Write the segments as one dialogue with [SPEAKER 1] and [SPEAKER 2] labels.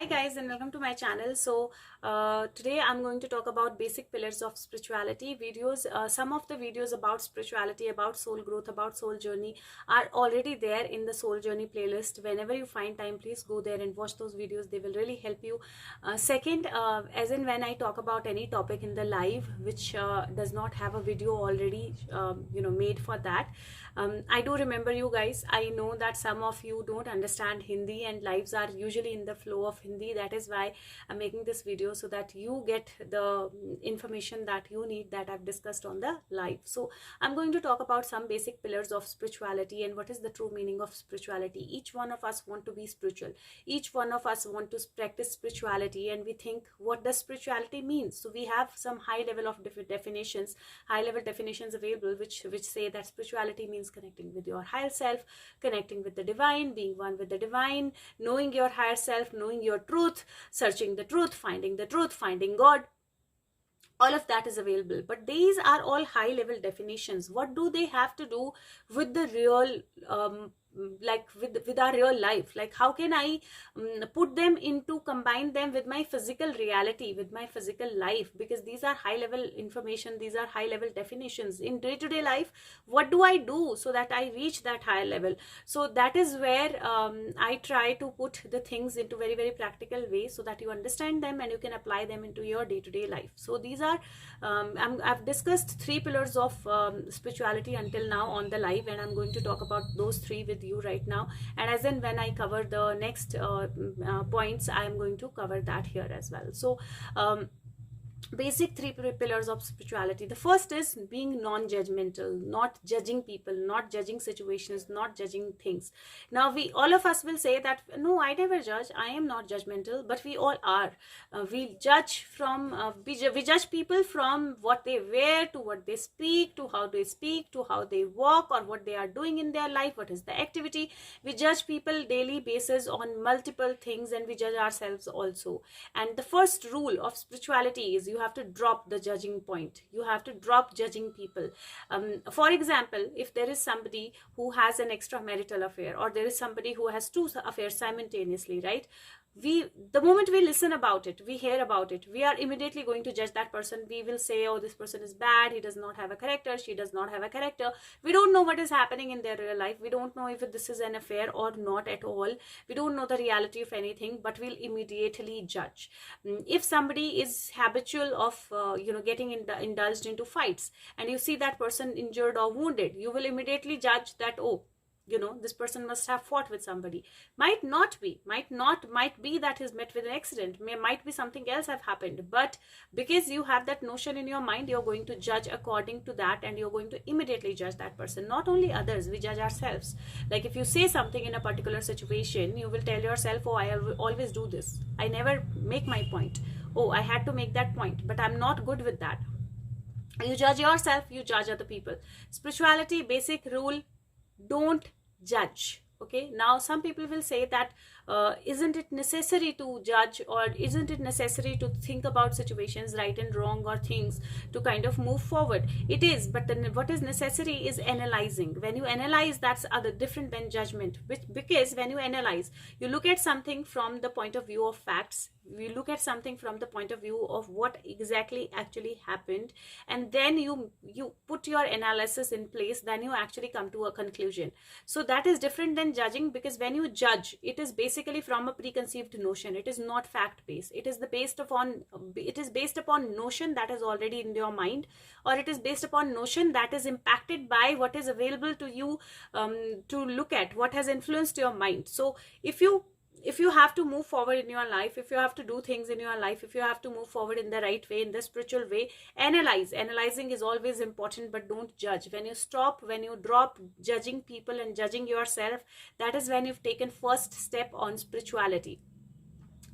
[SPEAKER 1] Hi guys and welcome to my channel. Today I'm going to talk about basic pillars of spirituality videos. Some of the videos about spirituality, about soul growth, about soul journey are already there in the soul journey playlist. Whenever you find time, please go there and watch those videos. They will really help you. Second, as in when I talk about any topic in the live which does not have a video already made for that, I do remember you guys. I know that some of you don't understand Hindi and lives are usually in the flow of Hindi. That is why I'm making this video, so that you get the information that you need, that I've discussed on the live. So I'm going to talk about some basic pillars of spirituality and what is the true meaning of spirituality. Each one of us want to be spiritual. Each one of us want to practice spirituality, and we think, what does spirituality mean? So we have some high level of definitions, high level definitions available, which say that spirituality means connecting with your higher self, connecting with the divine, being one with the divine, knowing your higher self, knowing your truth, searching the truth, finding God. All of that is available, but these are all high level definitions. What do they have to do with the real with our real life? Like, how can I put them into, combine them with my physical reality, with my physical life? Because these are high level information, these are high level definitions. In day-to-day life, what do I do so that I reach that higher level? So that is where I try to put the things into very, very practical way, so that you understand them and you can apply them into your day-to-day life. So these are I've discussed 3 pillars of spirituality until now on the live, and I'm going to talk about those 3 with you right now. And as in when I cover the next points, I'm going to cover that here as well. So basic 3 pillars of spirituality. The first is being non-judgmental, not judging people, not judging situations, not judging things. Now all of us will say that, no, I never judge, I am not judgmental, but we all are. We judge from we judge people from what they wear, to what they speak, to how they speak, to how they walk, or what they are doing in their life, what is the activity. We judge people daily basis on multiple things, and we judge ourselves also. And the first rule of spirituality is you have to drop the judging point. You have to drop judging people. For example, if there is somebody who has an extramarital affair, or there is somebody who has 2 affairs simultaneously, right? The moment we listen about it, we hear about it, we are immediately going to judge that person. We will say, oh, this person is bad, he does not have a character, she does not have a character. We don't know what is happening in their real life. We don't know if this is an affair or not at all. We don't know the reality of anything, but we'll immediately judge. If somebody is habitual of getting indulged into fights, and you see that person injured or wounded, you will immediately judge that, oh, this person must have fought with somebody. Might be that he's met with an accident, might be something else have happened, but because you have that notion in your mind, you're going to judge according to that, and you're going to immediately judge that person. Not only others, we judge ourselves. Like, if you say something in a particular situation, you will tell yourself, oh, I always do this, I never make my point, oh, I had to make that point, but I'm not good with that. You judge yourself, you judge other people. Spirituality basic rule: don't judge. Okay, now some people will say that isn't it necessary to judge, or isn't it necessary to think about situations, right and wrong, or things to kind of move forward? It is, but then what is necessary is analyzing. When you analyze, that's other different than judgment, because when you analyze, you look at something from the point of view of facts, we look at something from the point of view of what exactly actually happened, and then you put your analysis in place, then you actually come to a conclusion. So that is different than judging, because when you judge, it is basically from a preconceived notion. It is not fact based. It is based upon notion that is already in your mind, or it is based upon notion that is impacted by what is available to you to look at, what has influenced your mind. So if you have to move forward in your life, if you have to do things in your life, if you have to move forward in the right way, in the spiritual way, analyze. Analyzing is always important, but don't judge. When you drop judging people and judging yourself, that is when you've taken first step on spirituality.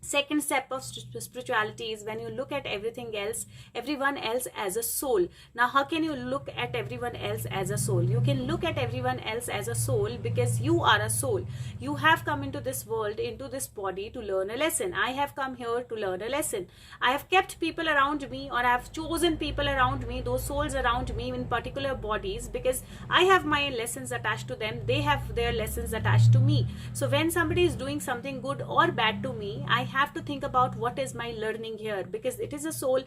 [SPEAKER 1] Second step of spirituality is when you look at everyone else as a soul. Now, how can you look at everyone else as a soul? You can look at everyone else as a soul because you are a soul. You have come into this world, into this body, to learn a lesson. I have come here to learn a lesson. I have kept people around me, or I have chosen people around me, those souls around me in particular bodies, because I have my lessons attached to them, they have their lessons attached to me. So when somebody is doing something good or bad to me, I have to think about what is my learning here, because it is a soul.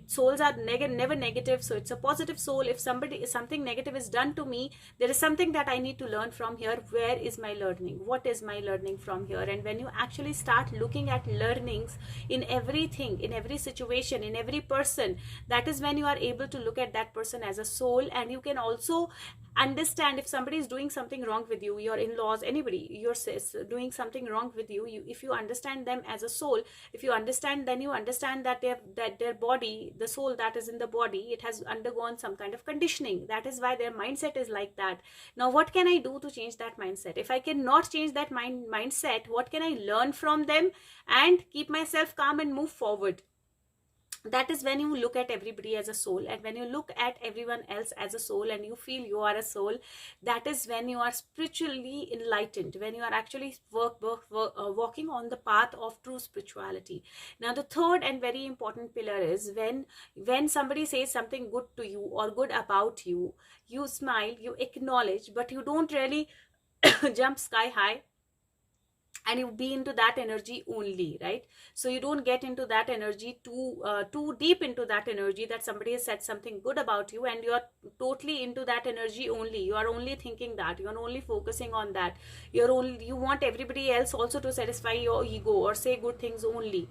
[SPEAKER 1] Souls are never negative, so it's a positive soul. If something negative is done to me, there is something that I need to learn from here. Where is my learning? What is my learning from here? And when you actually start looking at learnings in everything, in every situation, in every person, that is when you are able to look at that person as a soul. And you can also understand if somebody is doing something wrong with you, your in-laws, anybody, your sis doing something wrong with you, if you understand them as a soul, if you understand, then you understand that their body, the soul that is in the body, it has undergone some kind of conditioning. That is why their mindset is like that. Now what can I do to change that mindset? If I cannot change that mindset, what can I learn from them and keep myself calm and move forward? That is when you look at everybody as a soul. And when you look at everyone else as a soul and you feel you are a soul, that is when you are spiritually enlightened, when you are actually walking on the path of true spirituality. Now the third and very important pillar is when somebody says something good to you or good about you, you smile, you acknowledge, but you don't really jump sky high and you be into that energy only, right? So you don't get into that energy too deep into that energy, that somebody has said something good about you and you're totally into that energy only. You are only thinking that, you're only focusing on that, you want everybody else also to satisfy your ego or say good things only.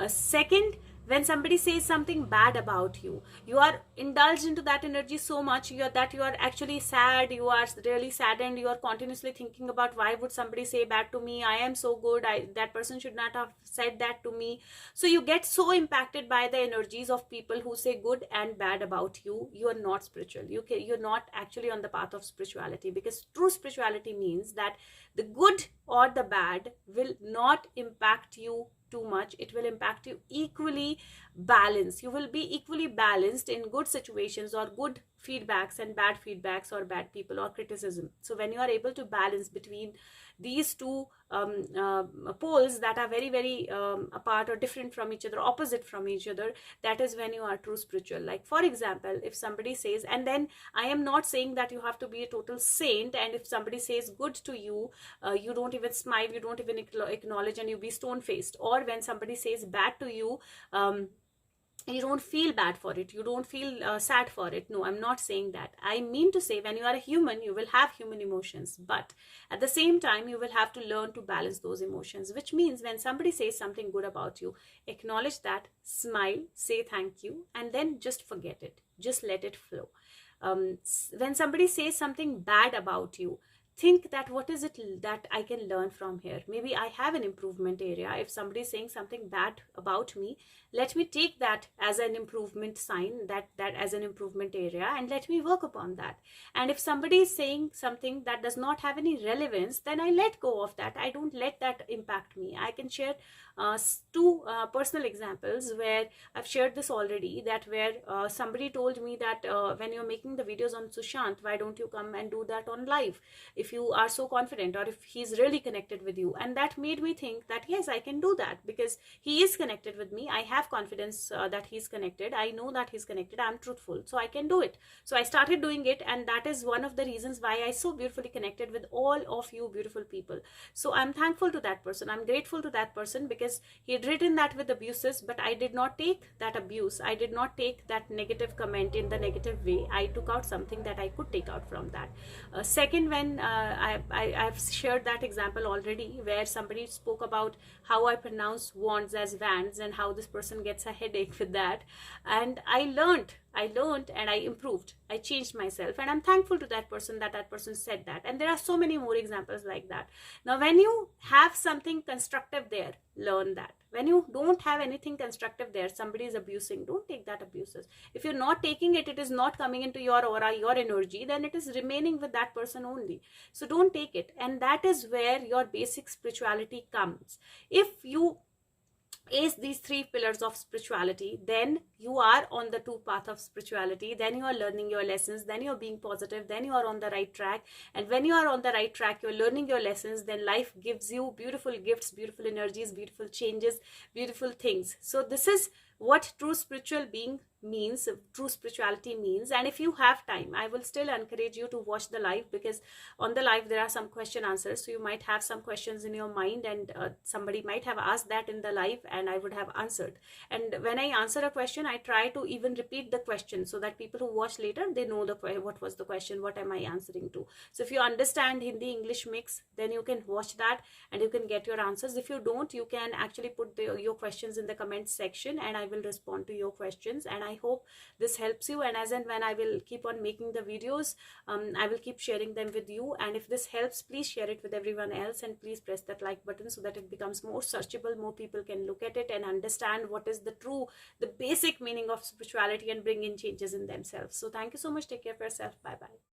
[SPEAKER 1] Second, when somebody says something bad about you, you are indulged into that energy so much that you are actually sad, you are really saddened, you are continuously thinking about why would somebody say bad to me, I am so good, that person should not have said that to me. So you get so impacted by the energies of people who say good and bad about you. You are not spiritual, you're not actually on the path of spirituality, because true spirituality means that the good or the bad will not impact you too much. It will impact you equally balanced. You will be equally balanced in good situations or good feedbacks and bad feedbacks or bad people or criticism. So when you are able to balance between these two poles that are very apart or different from each other, opposite from each other, that is when you are true spiritual. Like for example, if somebody says, and then I am not saying that you have to be a total saint, and if somebody says good to you, you don't even smile, you don't even acknowledge, and you be stone faced. Or when somebody says bad to you, you don't feel bad for it, you don't feel sad for it. No, I'm not saying that. I mean to say, when you are a human, you will have human emotions, but at the same time you will have to learn to balance those emotions, which means when somebody says something good about you, acknowledge that, smile, say thank you, and then just forget it, just let it flow. When somebody says something bad about you, think that what is it that I can learn from here? Maybe I have an improvement area. If somebody is saying something bad about me, let me take that as an improvement sign, that as an improvement area, and let me work upon that. And if somebody is saying something that does not have any relevance, then I let go of that. I don't let that impact me. I can share two personal examples where I've shared this already, that where somebody told me that when you're making the videos on Sushant, why don't you come and do that on live if you are so confident, or if he's really connected with you? And that made me think that yes, I can do that, because he is connected with me. I have confidence that he's connected. I know that he's connected. I'm truthful, so I can do it. So I started doing it, and that is one of the reasons why I so beautifully connected with all of you beautiful people. So I'm thankful to that person. I'm grateful to that person, because he had written that with abuses, but I did not take that abuse. I did not take that negative comment in the negative way. I took out something that I could take out from that. Second, when I've shared that example already, where somebody spoke about how I pronounce wands as vans and how this person gets a headache with that, and I learned and I improved. I changed myself, and I'm thankful to that person that person said that. And there are so many more examples like that. Now when you have something constructive there, learn that. When you don't have anything constructive there, somebody is abusing, don't take that abuses. If you're not taking it, it is not coming into your aura, your energy, then it is remaining with that person only. So don't take it. And that is where your basic spirituality comes. If you is these three pillars of spirituality, then you are on the two path of spirituality, then you are learning your lessons, then you're being positive, then you are on the right track. And when you are on the right track, you're learning your lessons, then life gives you beautiful gifts, beautiful energies, beautiful changes, beautiful things. So this is what true spiritual being means, true spirituality means. And if you have time, I will still encourage you to watch the live, because on the live there are some question answers, so you might have some questions in your mind, and somebody might have asked that in the live and I would have answered. And when I answer a question, I try to even repeat the question so that people who watch later, they know what was the question, what am I answering to. So if you understand Hindi English mix, then you can watch that and you can get your answers. If you don't, you can actually put your questions in the comment section and I will respond to your questions. And I hope this helps you, and as and when I will keep on making the videos, I will keep sharing them with you. And if this helps, please share it with everyone else, and please press that like button so that it becomes more searchable, more people can look at it and understand what is the basic meaning of spirituality and bring in changes in themselves. So thank you so much. Take care of yourself. Bye bye.